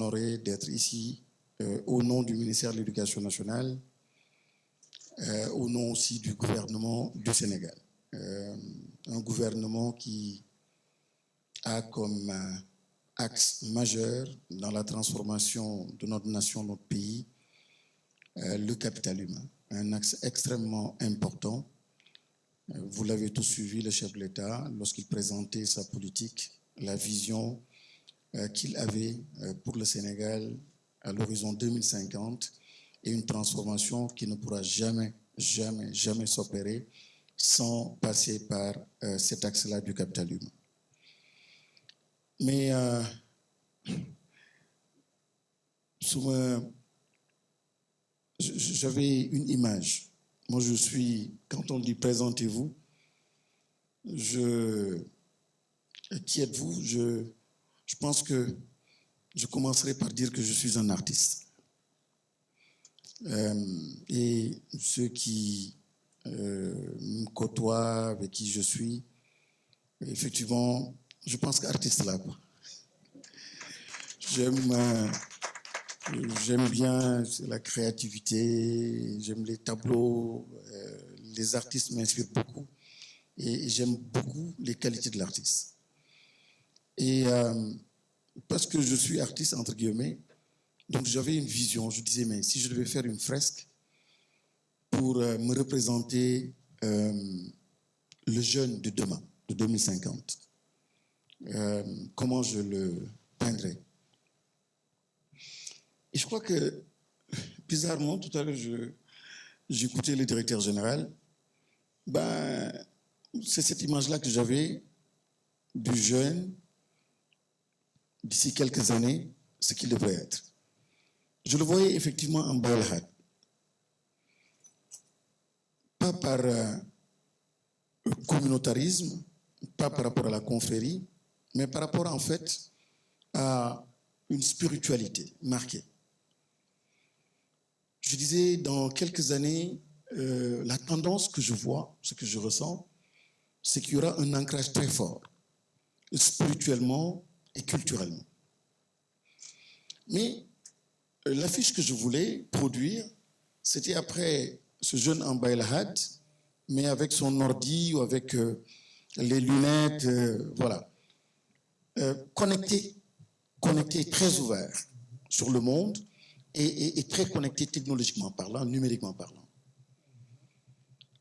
honoré d'être ici au nom du ministère de l'Éducation nationale, au nom aussi du gouvernement du Sénégal. Un gouvernement qui a comme axe majeur dans la transformation de notre nation, notre pays, le capital humain. Un axe extrêmement important. Vous l'avez tous suivi, le chef de l'État, lorsqu'il présentait sa politique, la vision qu'il avait pour le Sénégal à l'horizon 2050 et une transformation qui ne pourra jamais s'opérer sans passer par cet axe-là du capital humain. Mais j'avais une image. Moi, je suis, quand on dit présentez-vous, qui êtes-vous? Je pense que je commencerai par dire que je suis un artiste. Et ceux qui me côtoient, avec qui je suis, effectivement, je pense qu'artiste là, quoi. J'aime bien la créativité, j'aime les tableaux, les artistes m'inspirent beaucoup et j'aime beaucoup les qualités de l'artiste. Et parce que je suis artiste, entre guillemets, donc j'avais une vision, je disais, mais si je devais faire une fresque pour me représenter le jeune de demain, de 2050, comment je le peindrais? Et je crois que, bizarrement, tout à l'heure, j'écoutais le directeur général. C'est cette image-là que j'avais du jeune, d'ici quelques années, ce qu'il devrait être. Je le voyais effectivement en Baye El Had. Pas par communautarisme, pas par rapport à la confrérie, mais par rapport, en fait, à une spiritualité marquée. Je disais, dans quelques années, la tendance que je vois, ce que je ressens, c'est qu'il y aura un ancrage très fort, spirituellement et culturellement. Mais l'affiche que je voulais produire, c'était après ce jeune en Baye El Had, mais avec son ordi ou avec les lunettes, voilà. Connecté, très ouvert sur le monde, et très connecté technologiquement parlant, numériquement parlant.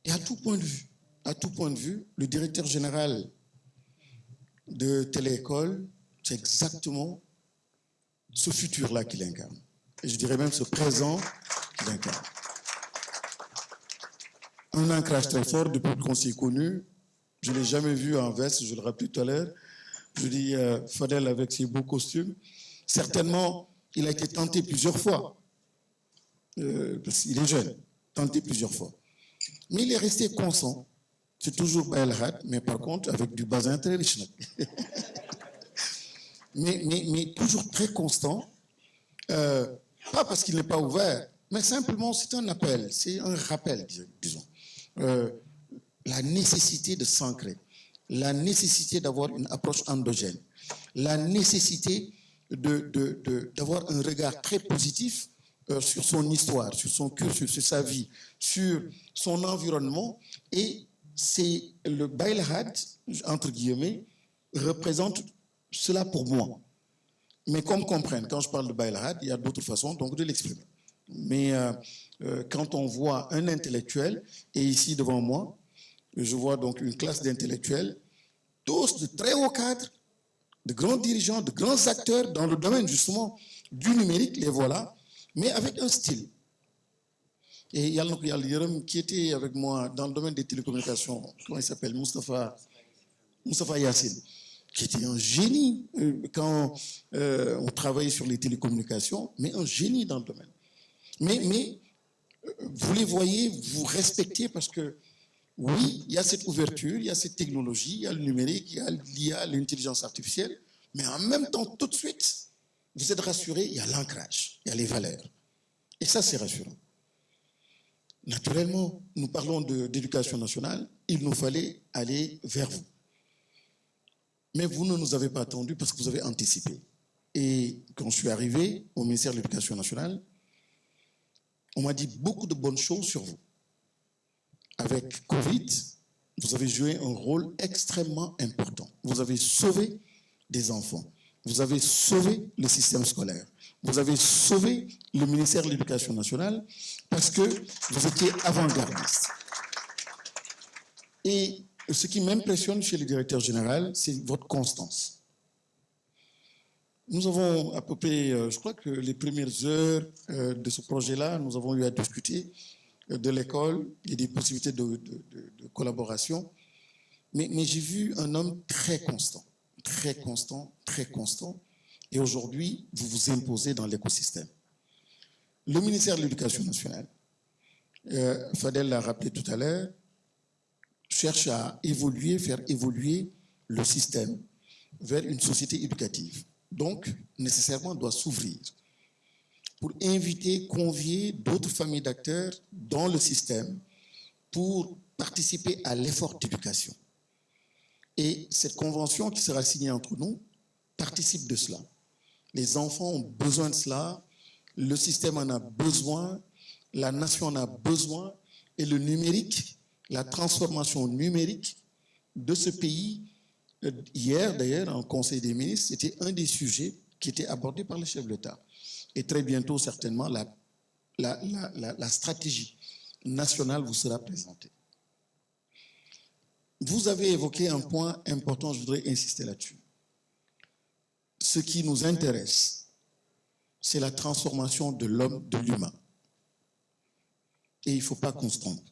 Et à tout point de vue, le directeur général de Téléécole, c'est exactement ce futur-là qu'il incarne. Et je dirais même ce présent qu'il incarne. Un ancrage très fort depuis qu'on s'est connus. Je ne l'ai jamais vu en veste, je le rappelle tout à l'heure. Je dis Fadel avec ses beaux costumes. Certainement, il a été tenté plusieurs fois, parce qu'il est jeune, tenté plusieurs fois. Mais il est resté constant. C'est toujours Baye El Had, mais par contre avec du bazin très riche. mais toujours très constant. Pas parce qu'il n'est pas ouvert, mais simplement c'est un appel, c'est un rappel, disons. La nécessité de s'ancrer, la nécessité d'avoir une approche endogène, la nécessité d'avoir un regard très positif sur son histoire, sur son cursus, sur sa vie, sur son environnement. Et c'est le Baye El Had, entre guillemets, représente cela pour moi. Mais qu'on me comprenne, quand je parle de Baye El Had, il y a d'autres façons donc de l'exprimer. Mais quand on voit un intellectuel, et ici devant moi, je vois donc une classe d'intellectuels, tous de très hauts cadres, de grands dirigeants, de grands acteurs dans le domaine justement du numérique, les voilà, mais avec un style. Et il y a Yérim qui était avec moi dans le domaine des télécommunications, comment il s'appelle, Moustapha Yassine, qui était un génie quand on travaillait sur les télécommunications, mais un génie dans le domaine. Mais vous les voyez, vous respectez parce que oui, il y a cette ouverture, il y a cette technologie, il y a le numérique, il y a l'intelligence artificielle, mais en même temps, tout de suite, vous êtes rassurés, il y a l'ancrage, il y a les valeurs. Et ça, c'est rassurant. Naturellement, nous parlons d'éducation nationale, il nous fallait aller vers vous. Mais vous ne nous avez pas attendu parce que vous avez anticipé. Et quand je suis arrivé au ministère de l'Éducation nationale, on m'a dit beaucoup de bonnes choses sur vous. Avec Covid, vous avez joué un rôle extrêmement important. Vous avez sauvé des enfants. Vous avez sauvé le système scolaire. Vous avez sauvé le ministère de l'Éducation nationale parce que vous étiez avant-gardiste. Et ce qui m'impressionne chez le directeur général, c'est votre constance. Nous avons à peu près, je crois que les premières heures de ce projet-là, nous avons eu à discuter de l'école et des possibilités de collaboration. Mais j'ai vu un homme très constant, très constant, très constant. Et aujourd'hui, vous vous imposez dans l'écosystème. Le ministère de l'Éducation nationale, Fadel l'a rappelé tout à l'heure, cherche à évoluer, faire évoluer le système vers une société éducative. Donc, nécessairement, doit s'ouvrir pour inviter, convier d'autres familles d'acteurs dans le système pour participer à l'effort d'éducation. Et cette convention qui sera signée entre nous participe de cela. Les enfants ont besoin de cela, le système en a besoin, la nation en a besoin, et le numérique, la transformation numérique de ce pays, hier d'ailleurs, en Conseil des ministres, c'était un des sujets qui était abordé par le chef de l'État. Et très bientôt, certainement, la stratégie nationale vous sera présentée. Vous avez évoqué un point important, je voudrais insister là-dessus. Ce qui nous intéresse, c'est la transformation de l'homme, de l'humain. Et il ne faut pas qu'on se trompe.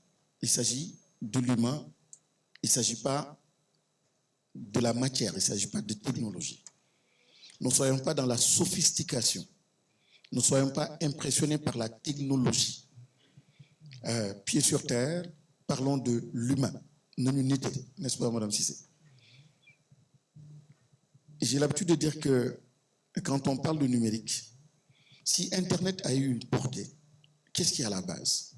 Il s'agit de l'humain, il ne s'agit pas de la matière, il ne s'agit pas de technologie. Ne soyons pas dans la sophistication. Ne soyons pas impressionnés par la technologie. Pied sur terre, parlons de l'humain. Non unité, n'est-ce pas, Madame Cissé? J'ai l'habitude de dire que quand on parle de numérique, si Internet a eu une portée, qu'est-ce qui est à la base?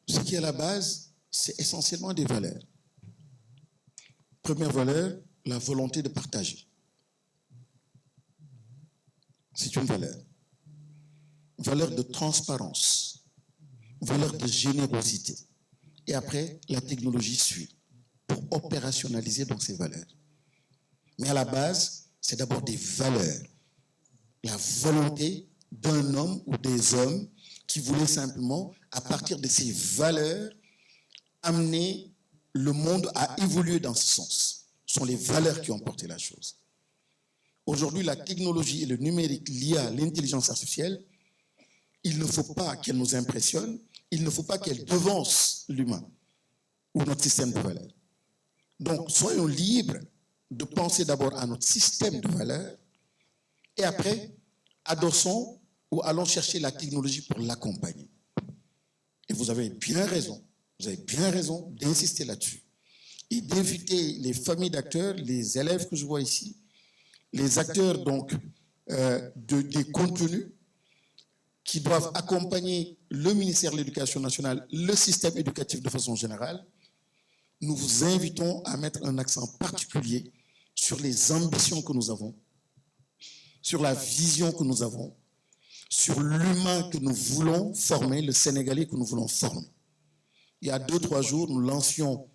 Ce qui est à la base, c'est essentiellement des valeurs. Première valeur, la volonté de partager. C'est une valeur. Valeur de transparence, valeur de générosité. Et après, la technologie suit pour opérationnaliser donc ces valeurs. Mais à la base, c'est d'abord des valeurs. La volonté d'un homme ou des hommes qui voulaient simplement, à partir de ces valeurs, amener le monde à évoluer dans ce sens. Ce sont les valeurs qui ont porté la chose. Aujourd'hui, la technologie et le numérique liés à l'intelligence artificielle, il ne faut pas qu'elle nous impressionne, il ne faut pas qu'elle devance l'humain ou notre système de valeurs. Donc, soyons libres de penser d'abord à notre système de valeurs et après, adossons ou allons chercher la technologie pour l'accompagner. Et vous avez bien raison d'insister là-dessus et d'inviter les familles d'acteurs, les élèves que je vois ici, les acteurs donc des contenus qui doivent accompagner le ministère de l'Éducation nationale, le système éducatif de façon générale. Nous vous invitons à mettre un accent particulier sur les ambitions que nous avons, sur la vision que nous avons, sur l'humain que nous voulons former, le Sénégalais que nous voulons former. Il y a 2-3 jours, nous lancions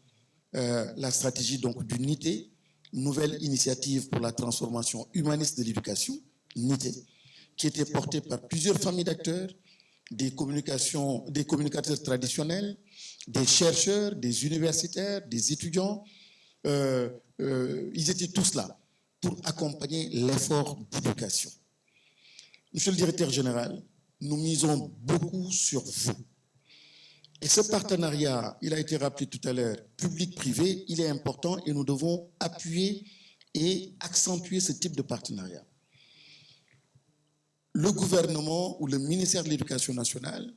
la stratégie donc d'unité, nouvelle initiative pour la transformation humaniste de l'éducation, NITE, qui était portée par plusieurs familles d'acteurs, des communicateurs traditionnels, des chercheurs, des universitaires, des étudiants. Ils étaient tous là pour accompagner l'effort d'éducation. Monsieur le directeur général, nous misons beaucoup sur vous. Et ce partenariat, il a été rappelé tout à l'heure, public-privé, il est important et nous devons appuyer et accentuer ce type de partenariat. Le gouvernement ou le ministère de l'Éducation nationale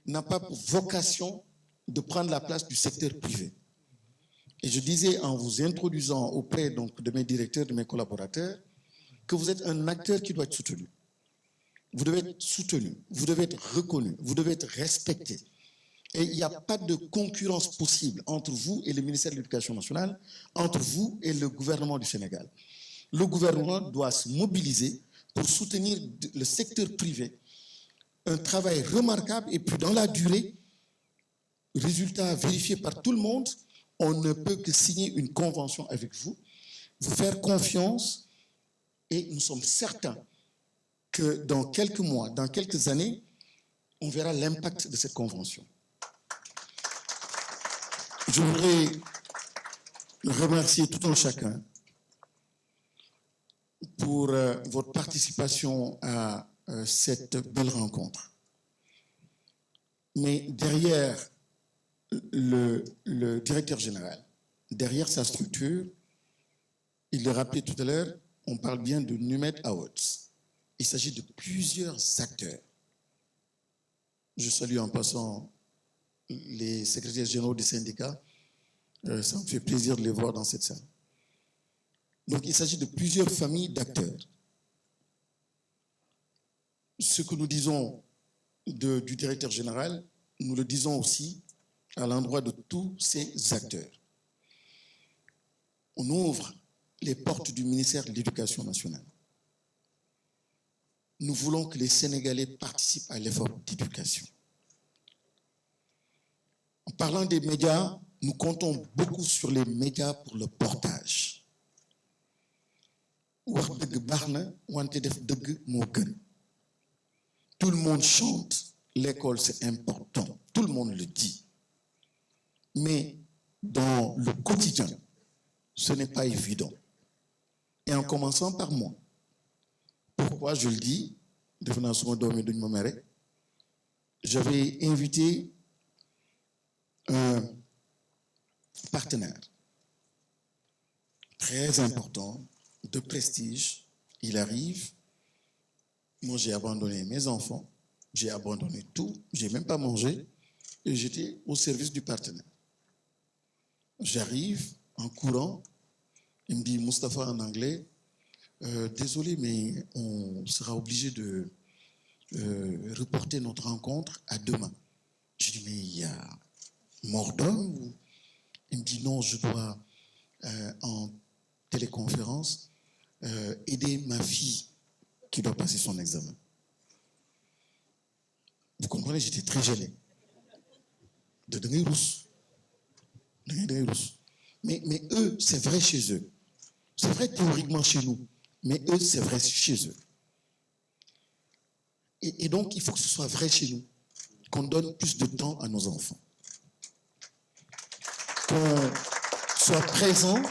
n'a pas pour vocation de prendre la place du secteur privé. Et je disais en vous introduisant auprès donc, de mes directeurs, de mes collaborateurs, que vous êtes un acteur qui doit être soutenu. Vous devez être soutenu, vous devez être reconnu, vous devez être respecté. Et il n'y a pas de concurrence possible entre vous et le ministère de l'Éducation nationale, entre vous et le gouvernement du Sénégal. le gouvernement doit se mobiliser pour soutenir le secteur privé. Un travail remarquable et puis dans la durée, résultat vérifié par tout le monde, on ne peut que signer une convention avec vous, vous faire confiance et nous sommes certains que dans quelques mois, dans quelques années, on verra l'impact de cette convention. Je voudrais remercier tout un chacun pour votre participation à cette belle rencontre. Mais derrière le directeur général, derrière sa structure, il le rappelait tout à l'heure, on parle bien de NUMED Awards. Il s'agit de plusieurs acteurs. Je salue en passant les secrétaires généraux des syndicats. Ça me fait plaisir de les voir dans cette salle. Donc, il s'agit de plusieurs familles d'acteurs. Ce que nous disons du directeur général, nous le disons aussi à l'endroit de tous ces acteurs. On ouvre les portes du ministère de l'Éducation nationale. Nous voulons que les Sénégalais participent à l'effort d'éducation. En parlant des médias, nous comptons beaucoup sur les médias pour le portage. Tout le monde chante, l'école c'est important, tout le monde le dit. Mais dans le quotidien, ce n'est pas évident. Et en commençant par moi. Pourquoi je le dis? J'avais invité un partenaire très important, de prestige. Il arrive. Moi, j'ai abandonné mes enfants. J'ai abandonné tout. Je n'ai même pas mangé. Et j'étais au service du partenaire. J'arrive en courant. Il me dit, Mustapha en anglais, désolé, mais on sera obligé de reporter notre rencontre à demain. Je dis, mais il y a mort d'homme? Il me dit, non, je dois, en téléconférence, aider ma fille qui doit passer son examen. Vous comprenez, j'étais très gêné. De donner rousse. Mais eux, c'est vrai chez eux. C'est vrai théoriquement chez nous. Mais eux, c'est vrai chez eux. Et donc, il faut que ce soit vrai chez nous. Qu'on donne plus de temps à nos enfants. Qu'on soit présent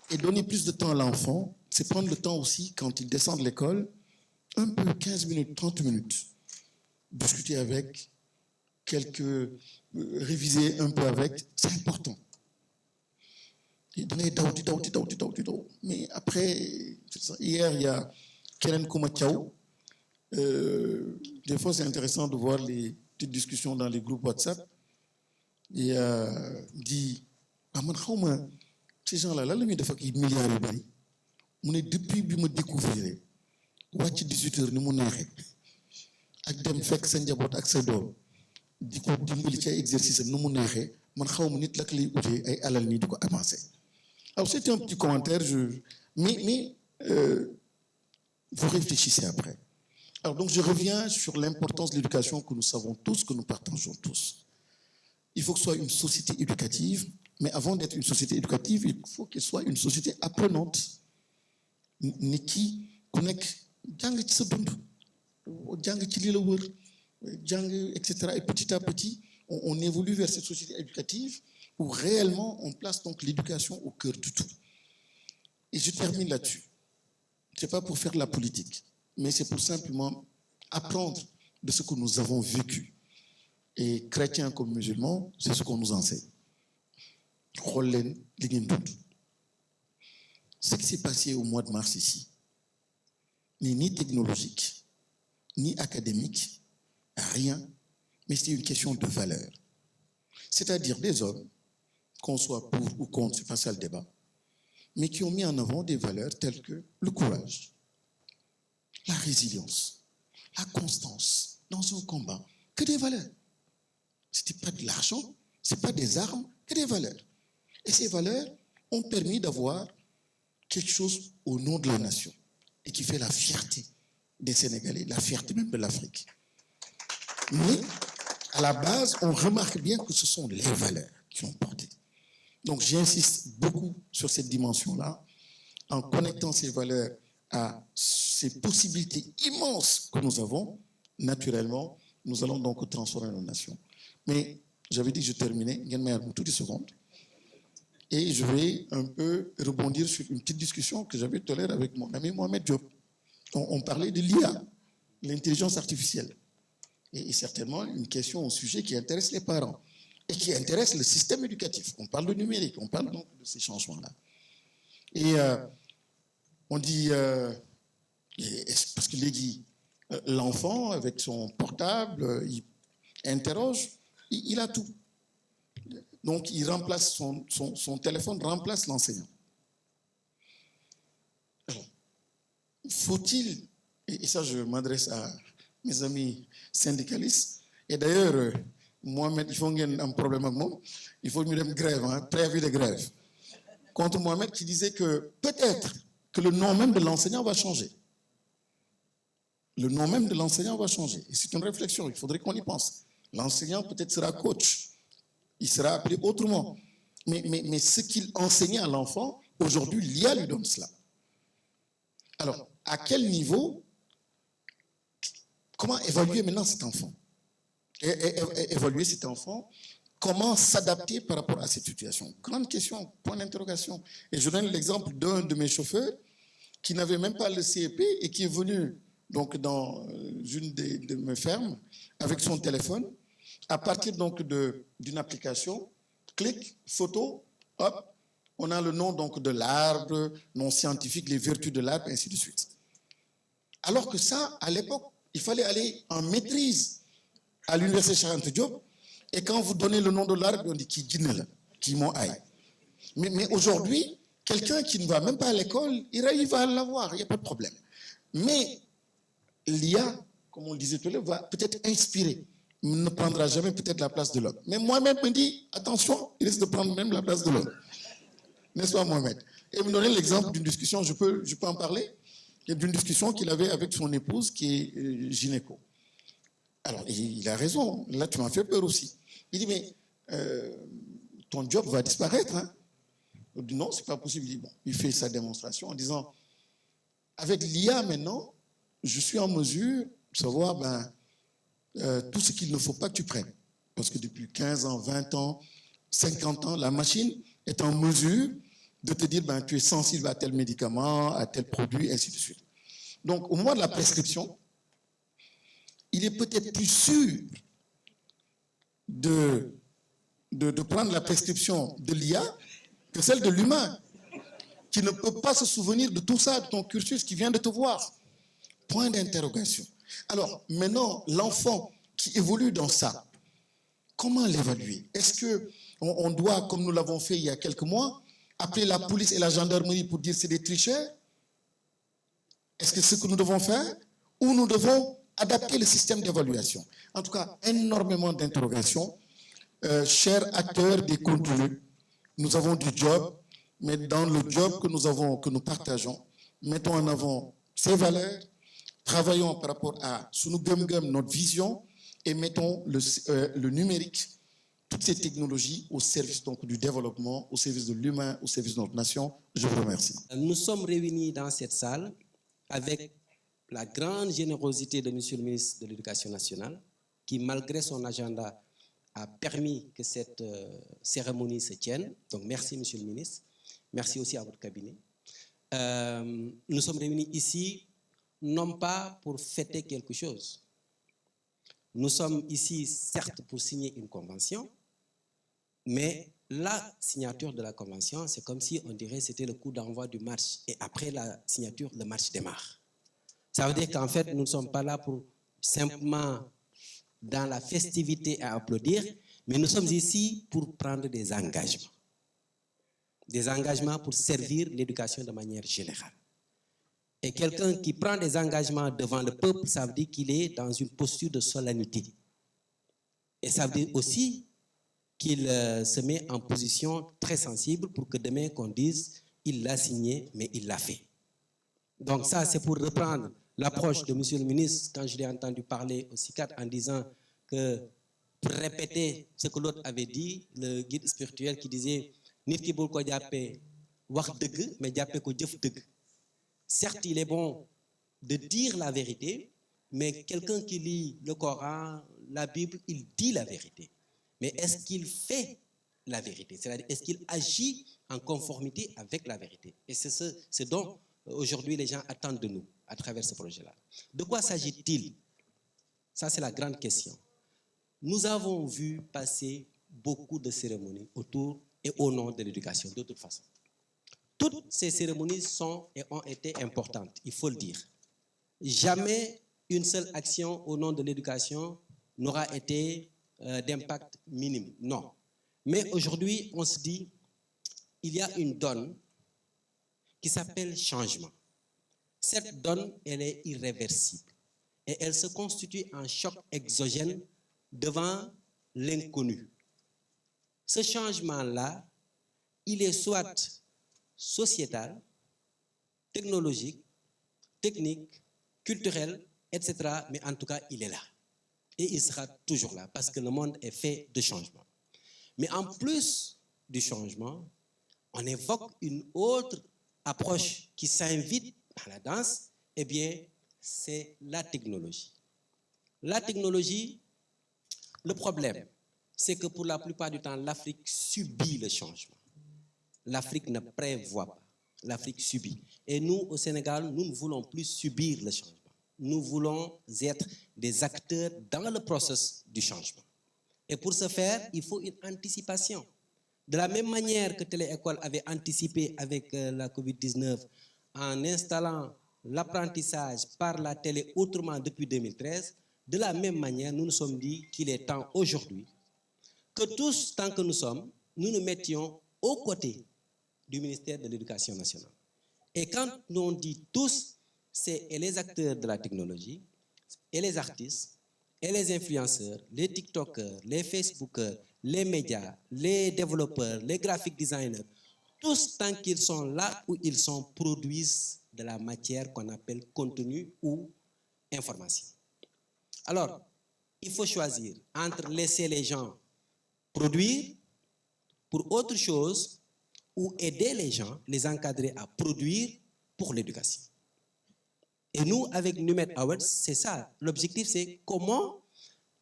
et donner plus de temps à l'enfant, c'est prendre le temps aussi, quand il descend de l'école, un peu 15 minutes, 30 minutes, discuter avec, réviser un peu avec, c'est important. Mais après, hier, il y a Keren Koumatiaou. Des fois, c'est intéressant de voir les petites discussions dans les groupes WhatsApp. Et dit, ces gens-là, là, ils font des milliards de bari. Depuis que je me découvrir, watch 18h, nous m'en arrête. Ak dem fek sa njabot ak sa doom diko dimbali ci exercice nu mu nexé man xawma nit lak lay outé ay alal ni diko avancer. Alors c'était un petit commentaire, mais vous réfléchissez après. Alors donc je reviens sur l'importance de l'éducation que nous savons tous, que nous partageons tous. Il faut que ce soit une société éducative, mais avant d'être une société éducative, il faut qu'elle soit une société apprenante. Niki ku nek jang ci sa dund, jang ci li la wër, jang etc. Et petit à petit, on évolue vers cette société éducative où réellement on place donc l'éducation au cœur du tout. Et je termine là-dessus. C'est pas pour faire de la politique, mais c'est pour simplement apprendre de ce que nous avons vécu. Et chrétiens comme musulmans, c'est ce qu'on nous enseigne. Ce qui s'est passé au mois de mars ici n'est ni technologique, ni académique, rien, mais c'est une question de valeur. C'est-à-dire des hommes, qu'on soit pour ou contre, c'est pas ça le débat, mais qui ont mis en avant des valeurs telles que le courage, la résilience, la constance dans un combat, que des valeurs. C'était pas de l'argent, c'est pas des armes, que des valeurs. Et ces valeurs ont permis d'avoir quelque chose au nom de la nation et qui fait la fierté des Sénégalais, la fierté même de l'Afrique. Mais à la base, on remarque bien que ce sont les valeurs qui ont porté. Donc j'insiste beaucoup sur cette dimension-là, en connectant ces valeurs à ces possibilités immenses que nous avons, naturellement, nous allons donc transformer nos nations. Mais j'avais dit que je terminais, il y a toutes les secondes, et je vais un peu rebondir sur une petite discussion que j'avais tout à l'heure avec mon ami Mohamed Diop. On parlait de l'IA, l'intelligence artificielle, et certainement une question au sujet qui intéresse les parents et qui intéresse le système éducatif. On parle de numérique, on parle donc de ces changements-là. Et on dit, parce que l'enfant, avec son portable, il interroge, il a tout. Donc, il remplace son téléphone, remplace l'enseignant. Faut-il, et ça je m'adresse à mes amis syndicalistes, et d'ailleurs, Mohamed, il faut qu'il y ait un problème avec moi, il faut une grève, préavis de grève, contre Mohamed qui disait que peut-être que le nom même de l'enseignant va changer. Le nom même de l'enseignant va changer. Et c'est une réflexion, il faudrait qu'on y pense. L'enseignant peut-être sera coach, il sera appelé autrement. Mais ce qu'il enseignait à l'enfant, aujourd'hui, l'IA lui donne cela. Alors, à quel niveau, comment évaluer maintenant cet enfant? Évaluer cet enfant, comment s'adapter par rapport à cette situation? Grande question, point d'interrogation. Et je donne l'exemple d'un de mes chauffeurs qui n'avait même pas le CEP et qui est venu donc, dans une de mes fermes avec son téléphone, à partir donc d'une application, clic, photo, hop, on a le nom donc de l'arbre, nom scientifique, les vertus de l'arbre, ainsi de suite. Alors que ça, à l'époque, il fallait aller en maîtrise à l'université Cheikh Anta Diop, et quand vous donnez le nom de l'arbre, on dit qui guinée, qui m'ont aïe. Mais aujourd'hui, quelqu'un qui ne va même pas à l'école, il va l'avoir, il n'y a pas de problème. Mais l'IA, comme on le disait tout à l'heure, va peut-être inspirer, ne prendra jamais peut-être la place de l'homme. Mais Mohamed me dit, attention, il risque de prendre même la place de l'homme. N'est-ce pas, Mohamed? Et me donner l'exemple d'une discussion, je peux en parler, d'une discussion qu'il avait avec son épouse qui est gynéco. Alors, il a raison, là tu m'as fait peur aussi. Il dit, mais ton job va disparaître. Hein? Il dit, non, c'est pas possible. Il dit, bon, il fait sa démonstration en disant, avec l'IA maintenant, je suis en mesure de savoir tout ce qu'il ne faut pas que tu prennes. Parce que depuis 15 ans, 20 ans, 50 ans, la machine est en mesure de te dire, tu es sensible à tel médicament, à tel produit, ainsi de suite. Donc, au moment de la prescription, il est peut-être plus sûr de prendre la prescription de l'IA que celle de l'humain, qui ne peut pas se souvenir de tout ça, de ton cursus, qui vient de te voir. Point d'interrogation. Alors, maintenant, l'enfant qui évolue dans ça, comment l'évaluer? Est-ce qu'on doit, comme nous l'avons fait il y a quelques mois, appeler la police et la gendarmerie pour dire c'est des tricheurs? Est-ce que c'est ce que nous devons faire? Ou nous devons adapter le système d'évaluation? En tout cas, énormément d'interrogations. Chers acteurs des contenus, nous avons du job, mais dans le job que nous partageons, mettons en avant ces valeurs, travaillons par rapport à notre vision et mettons le numérique, toutes ces technologies au service donc, du développement, au service de l'humain, au service de notre nation. Je vous remercie. Nous sommes réunis dans cette salle avec la grande générosité de Monsieur le ministre de l'Éducation nationale, qui, malgré son agenda, a permis que cette cérémonie se tienne. Donc, merci, Monsieur le ministre. Merci aussi à votre cabinet. Nous sommes réunis ici, non pas pour fêter quelque chose. Nous sommes ici, certes, pour signer une convention, mais la signature de la convention, c'est comme si on dirait que c'était le coup d'envoi du match. Et après la signature, le match démarre. Ça veut dire qu'en fait, nous ne sommes pas là pour simplement dans la festivité à applaudir, mais nous sommes ici pour prendre des engagements. Des engagements pour servir l'éducation de manière générale. Et quelqu'un qui prend des engagements devant le peuple, ça veut dire qu'il est dans une posture de solennité. Et ça veut dire aussi qu'il se met en position très sensible pour que demain qu'on dise il l'a signé, mais il l'a fait. Donc ça, c'est pour reprendre l'approche de M. le ministre, quand je l'ai entendu parler au CICAD en disant que, pour répéter ce que l'autre avait dit, le guide spirituel qui disait « Nit ki bul ko jappé wax deug, mais jappé ko jëf deug ». Certes, il est bon de dire la vérité, mais quelqu'un qui lit le Coran, la Bible, il dit la vérité. Mais est-ce qu'il fait la vérité? C'est-à-dire, est-ce qu'il agit en conformité avec la vérité? Et c'est ce dont aujourd'hui les gens attendent de nous à travers ce projet-là. De quoi s'agit-il? Ça, c'est la grande question. Nous avons vu passer beaucoup de cérémonies autour et au nom de l'éducation, de toute façon. Toutes ces cérémonies sont et ont été importantes, il faut le dire. Jamais une seule action au nom de l'éducation n'aura été d'impact minime, non. Mais aujourd'hui, on se dit, il y a une donne qui s'appelle changement. Cette donne, elle est irréversible et elle se constitue en choc exogène devant l'inconnu. Ce changement-là, il est soit sociétal, technologique, technique, culturel, etc. Mais en tout cas, il est là. Et il sera toujours là parce que le monde est fait de changement. Mais en plus du changement, on évoque une autre approche qui s'invite à la danse, eh bien, c'est la technologie. La technologie, le problème, c'est que pour la plupart du temps, l'Afrique subit le changement. L'Afrique ne prévoit pas, l'Afrique subit. Et nous, au Sénégal, nous ne voulons plus subir le changement. Nous voulons être des acteurs dans le processus du changement. Et pour ce faire, il faut une anticipation. De la même manière que Téléécole avait anticipé avec la COVID-19 en installant l'apprentissage par la télé autrement depuis 2013, de la même manière, nous nous sommes dit qu'il est temps aujourd'hui que tous, tant que nous sommes, nous nous mettions aux côtés du ministère de l'Éducation nationale. Et quand on dit tous, c'est les acteurs de la technologie, et les artistes, et les influenceurs, les TikTokers, les Facebookers, les médias, les développeurs, les graphic designers, tous tant qu'ils sont là où ils sont, produisent de la matière qu'on appelle contenu ou information. Alors, il faut choisir entre laisser les gens produire pour autre chose ou aider les gens, les encadrer à produire pour l'éducation. Et nous, avec Numet Awards, c'est ça. L'objectif, c'est comment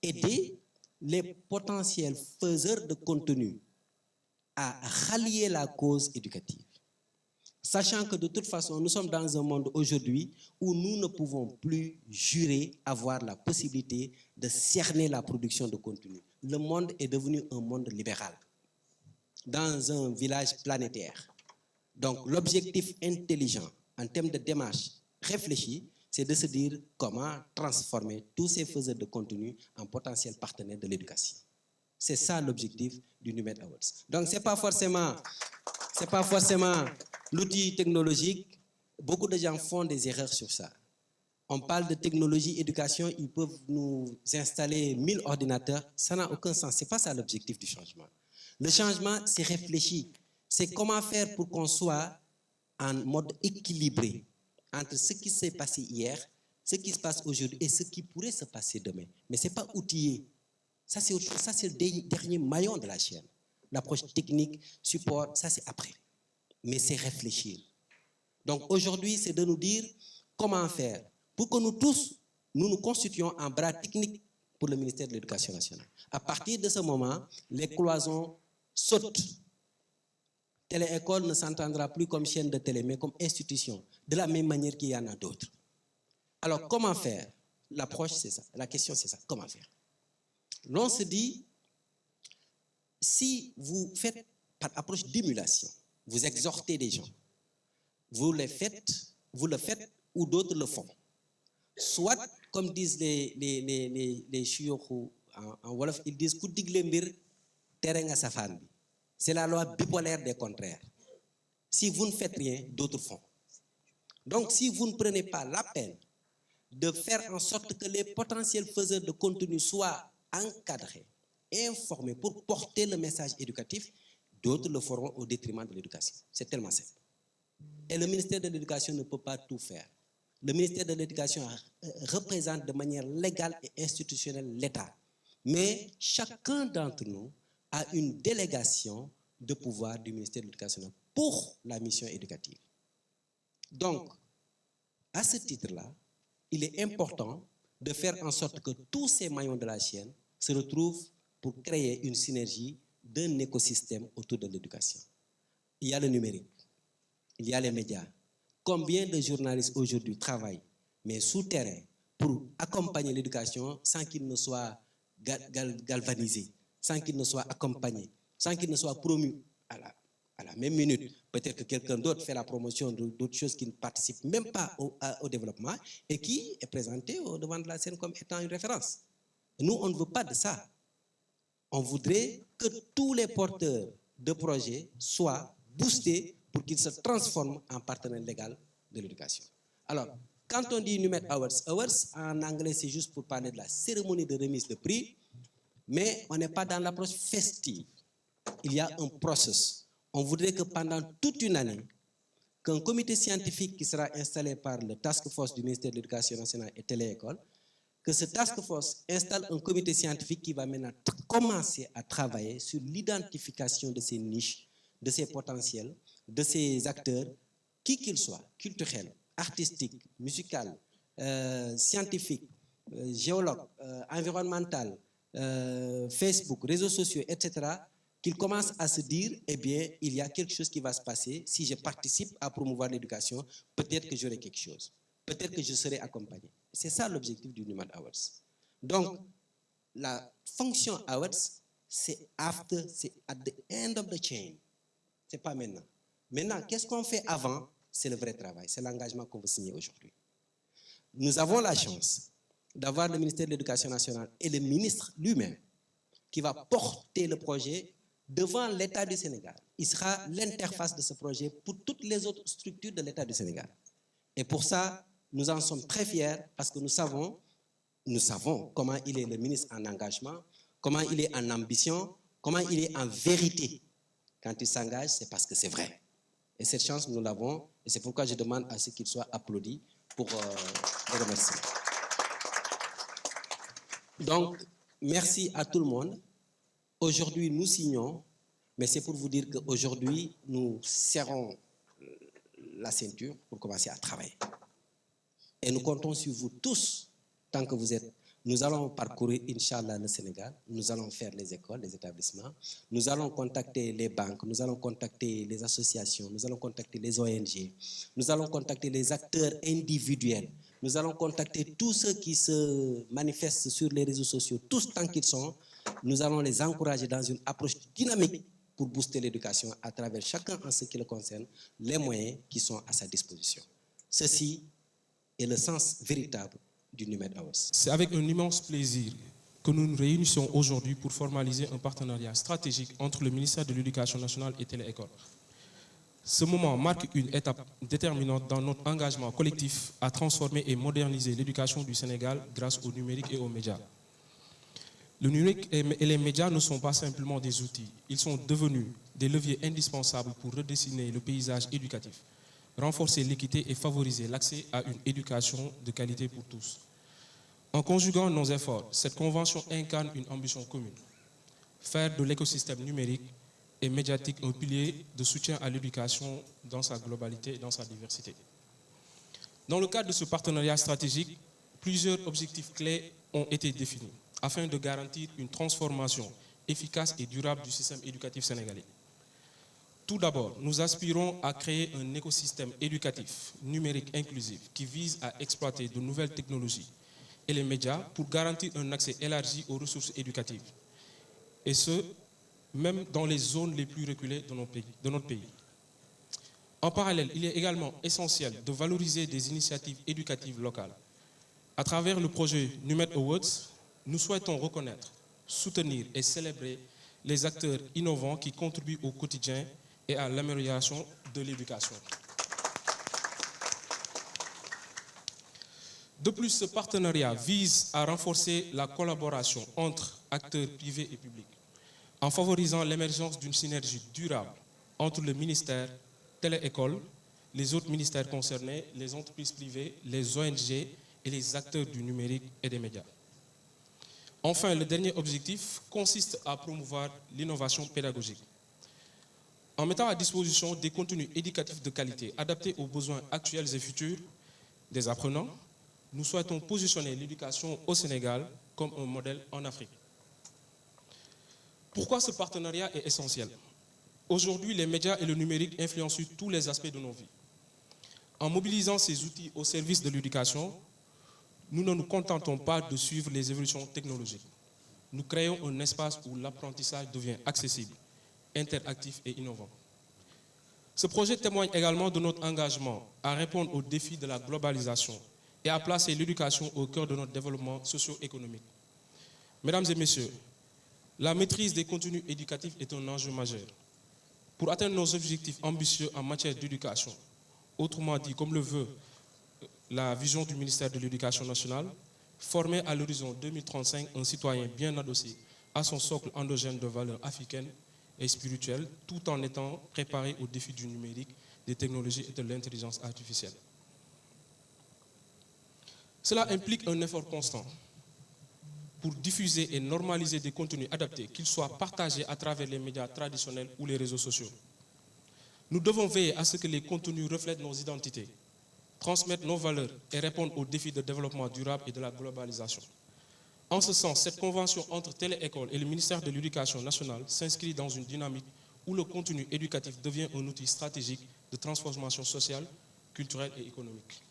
aider les potentiels faiseurs de contenu à rallier la cause éducative. Sachant que de toute façon, nous sommes dans un monde aujourd'hui où nous ne pouvons plus jurer avoir la possibilité de cerner la production de contenu. Le monde est devenu un monde libéral, dans un village planétaire. Donc l'objectif intelligent en termes de démarche réfléchie, c'est de se dire comment transformer tous ces faiseurs de contenu en potentiels partenaires de l'éducation. C'est ça l'objectif du Numet Awards. Donc c'est pas forcément l'outil technologique. Beaucoup de gens font des erreurs sur ça. On parle de technologie, éducation, ils peuvent nous installer 1000 ordinateurs. Ça n'a aucun sens. C'est pas ça l'objectif du changement. Le changement, c'est réfléchi. C'est comment faire pour qu'on soit en mode équilibré entre ce qui s'est passé hier, ce qui se passe aujourd'hui et ce qui pourrait se passer demain. Mais ce n'est pas outillé. Ça, c'est le dernier maillon de la chaîne. L'approche technique, support, ça, c'est après. Mais c'est réfléchir. Donc aujourd'hui, c'est de nous dire comment faire pour que nous tous, nous nous constituions un bras technique pour le ministère de l'Éducation nationale. À partir de ce moment, les cloisons sautent. Téléécole ne s'entendra plus comme chaîne de télé, mais comme institution, de la même manière qu'il y en a d'autres. Alors, comment faire? L'approche, c'est ça. La question, c'est ça. Comment faire? L'on se dit, si vous faites par approche d'émulation, vous exhortez des gens, vous le faites ou d'autres le font. Soit, comme disent les chiyokhu en Wolof, ils disent ku digle mbir tere nga safaan bi. C'est la loi bipolaire des contraires. Si vous ne faites rien, d'autres font. Donc, si vous ne prenez pas la peine de faire en sorte que les potentiels faiseurs de contenu soient encadrés, informés pour porter le message éducatif, d'autres le feront au détriment de l'éducation. C'est tellement simple. Et le ministère de l'Éducation ne peut pas tout faire. Le ministère de l'Éducation représente de manière légale et institutionnelle l'État. Mais chacun d'entre nous a une délégation de pouvoir du ministère de l'Éducation pour la mission éducative. Donc, à ce titre-là, il est important de faire en sorte que tous ces maillons de la chaîne se retrouvent pour créer une synergie d'un écosystème autour de l'éducation. Il y a le numérique, il y a les médias. Combien de journalistes aujourd'hui travaillent, mais souterrains, pour accompagner l'éducation sans qu'il ne soit galvanisé, sans qu'il ne soit accompagné, sans qu'il ne soit promu à la même minute. Peut-être que quelqu'un d'autre fait la promotion d'autres choses qui ne participent même pas au développement et qui est présenté au devant de la scène comme étant une référence. Nous, on ne veut pas de ça. On voudrait que tous les porteurs de projets soient boostés pour qu'ils se transforment en partenaires légaux de l'éducation. Alors, quand on dit NUMED Awards, en anglais, c'est juste pour parler de la cérémonie de remise de prix, mais on n'est pas dans l'approche festive. Il y a un processus. On voudrait que pendant toute une année, qu'un comité scientifique qui sera installé par le Task Force du ministère de l'Éducation nationale et Télé-École, que ce Task Force installe un comité scientifique qui va maintenant commencer à travailler sur l'identification de ces niches, de ces potentiels, de ces acteurs, qui qu'ils soient, culturels, artistiques, musicaux, scientifiques, géologues, environnementaux, Facebook, réseaux sociaux, etc., qu'ils commencent à se dire, eh bien, il y a quelque chose qui va se passer. Si je participe à promouvoir l'éducation, peut-être que j'aurai quelque chose. Peut-être que je serai accompagné. C'est ça l'objectif du NUMED Awards. Donc, la fonction Awards, c'est at the end of the chain. C'est pas maintenant. Maintenant, qu'est-ce qu'on fait avant? C'est le vrai travail. C'est l'engagement qu'on veut signer aujourd'hui. Nous avons la chance d'avoir le ministère de l'Éducation nationale et le ministre lui-même qui va porter le projet devant l'État du Sénégal. Il sera l'interface de ce projet pour toutes les autres structures de l'État du Sénégal. Et pour ça, nous en sommes très fiers parce que nous savons comment il est le ministre en engagement, comment il est en ambition, comment il est en vérité. Quand il s'engage, c'est parce que c'est vrai. Et cette chance, nous l'avons, et c'est pourquoi je demande à ce qu'il soit applaudi pour le remercier. Donc, merci à tout le monde. Aujourd'hui, nous signons, mais c'est pour vous dire qu'aujourd'hui, nous serrons la ceinture pour commencer à travailler. Et nous comptons sur vous tous, tant que vous êtes. Nous allons parcourir, Inch'Allah, le Sénégal. Nous allons faire les écoles, les établissements. Nous allons contacter les banques. Nous allons contacter les associations. Nous allons contacter les ONG. Nous allons contacter les acteurs individuels. Nous allons contacter tous ceux qui se manifestent sur les réseaux sociaux, tous tant qu'ils sont. Nous allons les encourager dans une approche dynamique pour booster l'éducation à travers chacun en ce qui le concerne, les moyens qui sont à sa disposition. Ceci est le sens véritable du NUMED Awards. C'est avec un immense plaisir que nous nous réunissons aujourd'hui pour formaliser un partenariat stratégique entre le ministère de l'Éducation nationale et Télé-École. Ce moment marque une étape déterminante dans notre engagement collectif à transformer et moderniser l'éducation du Sénégal grâce au numérique et aux médias. Le numérique et les médias ne sont pas simplement des outils, ils sont devenus des leviers indispensables pour redessiner le paysage éducatif, renforcer l'équité et favoriser l'accès à une éducation de qualité pour tous. En conjuguant nos efforts, cette convention incarne une ambition commune, faire de l'écosystème numérique et médiatique un pilier de soutien à l'éducation dans sa globalité et dans sa diversité. Dans le cadre de ce partenariat stratégique, plusieurs objectifs clés ont été définis afin de garantir une transformation efficace et durable du système éducatif sénégalais. Tout d'abord, nous aspirons à créer un écosystème éducatif numérique inclusif qui vise à exploiter de nouvelles technologies et les médias pour garantir un accès élargi aux ressources éducatives, et ce, même dans les zones les plus reculées de notre pays. En parallèle, il est également essentiel de valoriser des initiatives éducatives locales. À travers le projet NUMED Awards, nous souhaitons reconnaître, soutenir et célébrer les acteurs innovants qui contribuent au quotidien et à l'amélioration de l'éducation. De plus, ce partenariat vise à renforcer la collaboration entre acteurs privés et publics, en favorisant l'émergence d'une synergie durable entre le ministère, Télé-École, les autres ministères concernés, les entreprises privées, les ONG et les acteurs du numérique et des médias. Enfin, le dernier objectif consiste à promouvoir l'innovation pédagogique. En mettant à disposition des contenus éducatifs de qualité adaptés aux besoins actuels et futurs des apprenants, nous souhaitons positionner l'éducation au Sénégal comme un modèle en Afrique. Pourquoi ce partenariat est essentiel? Aujourd'hui, les médias et le numérique influencent tous les aspects de nos vies. En mobilisant ces outils au service de l'éducation, nous ne nous contentons pas de suivre les évolutions technologiques. Nous créons un espace où l'apprentissage devient accessible, interactif et innovant. Ce projet témoigne également de notre engagement à répondre aux défis de la globalisation et à placer l'éducation au cœur de notre développement socio-économique. Mesdames et messieurs, la maîtrise des contenus éducatifs est un enjeu majeur. Pour atteindre nos objectifs ambitieux en matière d'éducation, autrement dit, comme le veut la vision du ministère de l'Éducation nationale, former à l'horizon 2035 un citoyen bien adossé à son socle endogène de valeurs africaines et spirituelles, tout en étant préparé aux défis du numérique, des technologies et de l'intelligence artificielle. Cela implique un effort constant pour diffuser et normaliser des contenus adaptés, qu'ils soient partagés à travers les médias traditionnels ou les réseaux sociaux. Nous devons veiller à ce que les contenus reflètent nos identités, transmettent nos valeurs et répondent aux défis de développement durable et de la globalisation. En ce sens, cette convention entre Téléécole et le ministère de l'Éducation nationale s'inscrit dans une dynamique où le contenu éducatif devient un outil stratégique de transformation sociale, culturelle et économique.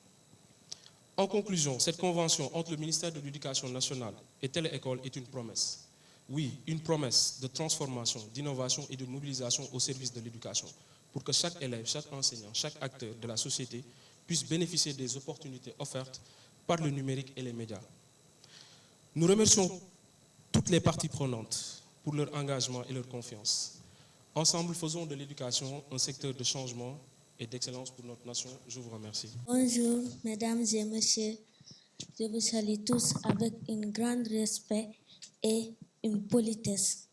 En conclusion, cette convention entre le ministère de l'Éducation nationale et Téléécole est une promesse. Oui, une promesse de transformation, d'innovation et de mobilisation au service de l'éducation, pour que chaque élève, chaque enseignant, chaque acteur de la société puisse bénéficier des opportunités offertes par le numérique et les médias. Nous remercions toutes les parties prenantes pour leur engagement et leur confiance. Ensemble, faisons de l'éducation un secteur de changement et d'excellence pour notre nation. Je vous remercie. Bonjour, mesdames et messieurs. Je vous salue tous avec un grand respect et une politesse.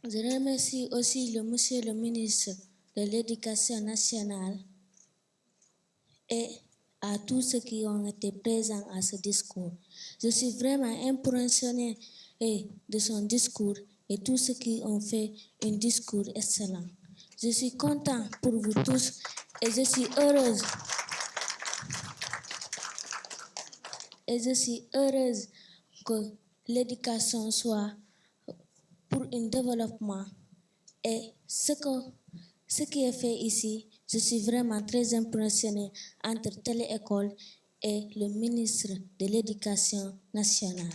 Je remercie aussi monsieur le ministre de l'Éducation nationale et à tous ceux qui ont été présents à ce discours. Je suis vraiment impressionnée de son discours et tous ceux qui ont fait un discours excellent. Je suis content pour vous tous et je suis heureuse. Et je suis heureuse que l'éducation soit pour un développement. Et ce qui est fait ici, je suis vraiment très impressionnée entre Téléécole et le ministre de l'Éducation nationale.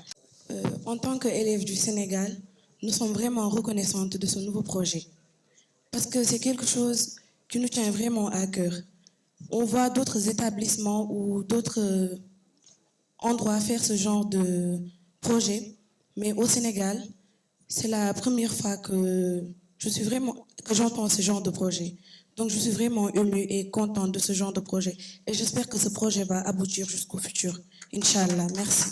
En tant qu'élève du Sénégal, nous sommes vraiment reconnaissantes de ce nouveau projet. Parce que c'est quelque chose qui nous tient vraiment à cœur. On voit d'autres établissements ou d'autres endroits faire ce genre de projet, mais au Sénégal, c'est la première fois que j'entends ce genre de projet. Donc je suis vraiment émue et contente de ce genre de projet. Et j'espère que ce projet va aboutir jusqu'au futur. Inch'Allah. Merci.